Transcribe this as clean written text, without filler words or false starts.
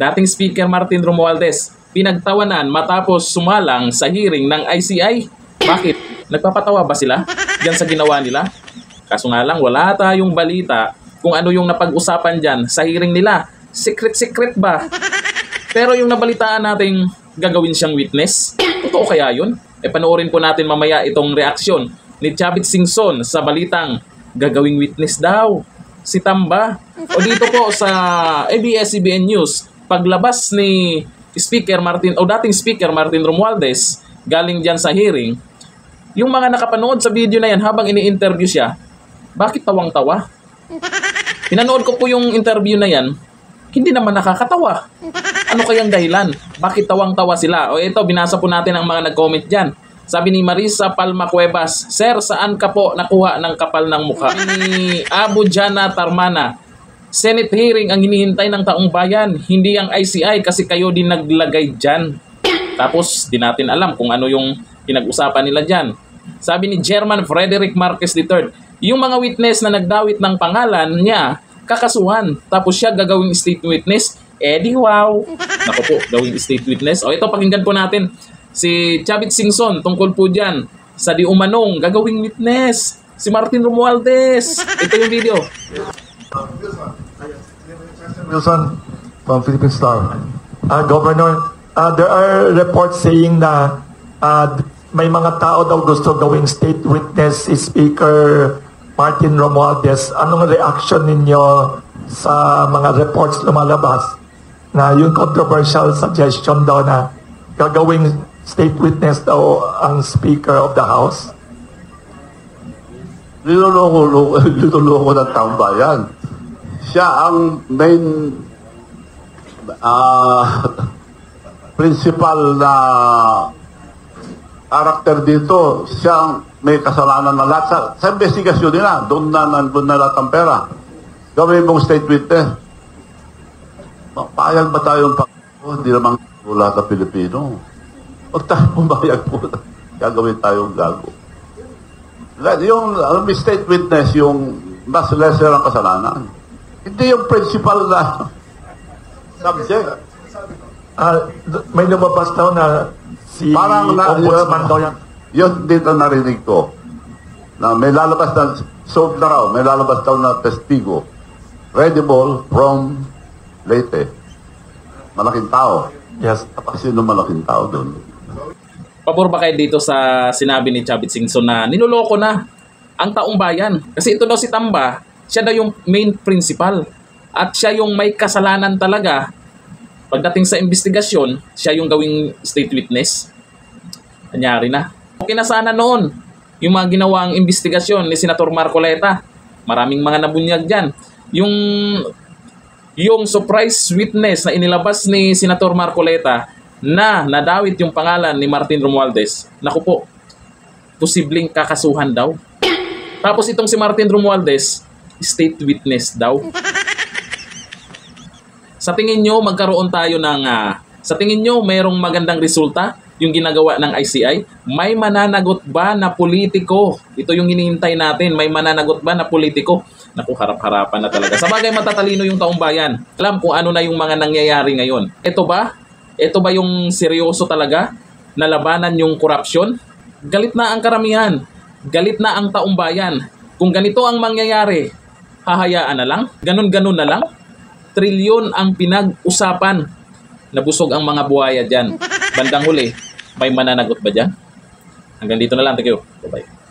dating Speaker Martin Romualdez, pinagtawanan matapos sumalang sa hearing ng ICI. Bakit? Nagpapatawa ba sila diyan sa ginawa nila? Kaso nga lang, wala tayong balita kung ano yung napag-usapan dyan sa hearing nila. Secret ba? Pero yung nabalitaan nating gagawin siyang witness, totoo kaya yun? Panoorin po natin mamaya itong reaksyon ni Chavit Singson sa balitang gagawing witness daw si Tamba. O dito po sa ABS-CBN News, paglabas ni dating Speaker Martin Romualdez galing dyan sa hearing, yung mga nakapanood sa video na yan habang ini-interview siya, bakit tawang-tawa? Pinanood ko po yung interview na yan, hindi naman nakakatawa. Ano kayang dahilan? Bakit tawang-tawa sila? O ito, binasa po natin ang mga nag-comment dyan. Sabi ni Marisa Palma Cuevas, "Sir, saan ka po nakuha ng kapal ng mukha?" Ni Abu Jana Tarmana, "Senate hearing ang hinihintay ng taong bayan, hindi ang ICI kasi kayo din naglagay dyan." Tapos, di natin alam kung ano yung pinag-usapan nila dyan. Sabi ni German Frederick Marquez III, yung mga witness na nagdawit ng pangalan niya, kakasuhan. Tapos siya gagawing state witness. Di wow. Naku po, gawing state witness. O ito, pakinggan po natin si Chavit Singson tungkol po dyan sa di umanong gagawing witness si Martin Romualdez. Ito yung video. Wilson from Philippine Star. Governor, there are reports saying na may mga tao daw gusto gawing state witness si Speaker Martin Romualdez. Anong reaction ninyo sa mga reports lumalabas na yung controversial suggestion daw na gagawing state witness daw ang Speaker of the House? Niloloko ng taong bayan. Siya ang main principal na karakter dito. Siya ang may kasalanan na lahat. Sa investigasyon nila, doon na lahat ang pera. Gawin mong state witness. Payag ba tayong hindi naman wala sa Pilipino? Huwag tayo pumayag po. Gagawin tayong gago. Yung state witness, yung mas lesser ang kasalanan. Hindi yung principal na subject. May lumabas daw na si Ombudsman daw yan. Yun dito narinig ko. Na may lalabas na, sold na raw, may lalabas daw na testigo. Credible from Leyte. Malaking tao. Yes. Sino malaking tao doon? Pabor ba kayo dito sa sinabi ni Chavit Singson na niloloko na ang taong bayan? Kasi ito daw si Tamba, siya daw yung main principal. At siya yung may kasalanan talaga. Pagdating sa investigasyon, siya yung gawing state witness. Kanyari na. Okay na sana noon yung mga ginawang investigasyon ni Senator Marcoleta. Maraming mga nabunyag dyan. Yung surprise witness na inilabas ni Senator Marcoleta na nadawit yung pangalan ni Martin Romualdez, naku po, posibleng kakasuhan daw. Tapos itong si Martin Romualdez, state witness daw. Sa tingin nyo, magkaroon tayo ng, sa tingin nyo, mayroong magandang resulta yung ginagawa ng ICI? May mananagot ba na politiko? Ito yung hinihintay natin, may mananagot ba na politiko? Naku, harap-harapan na talaga. Sa bagay, matatalino yung taong bayan. Alam kung ano na yung mga nangyayari ngayon. Ito ba? Ito ba yung seryoso talaga na labanan yung korupsyon? Galit na ang karamihan. Galit na ang taong bayan. Kung ganito ang mangyayari, hahayaan na lang? Ganun-ganun na lang? Trilyon ang pinag-usapan. Nabusog ang mga buhaya dyan. Bandang huli, may mananagot ba dyan? Hanggang dito na lang. Thank you. Bye-bye.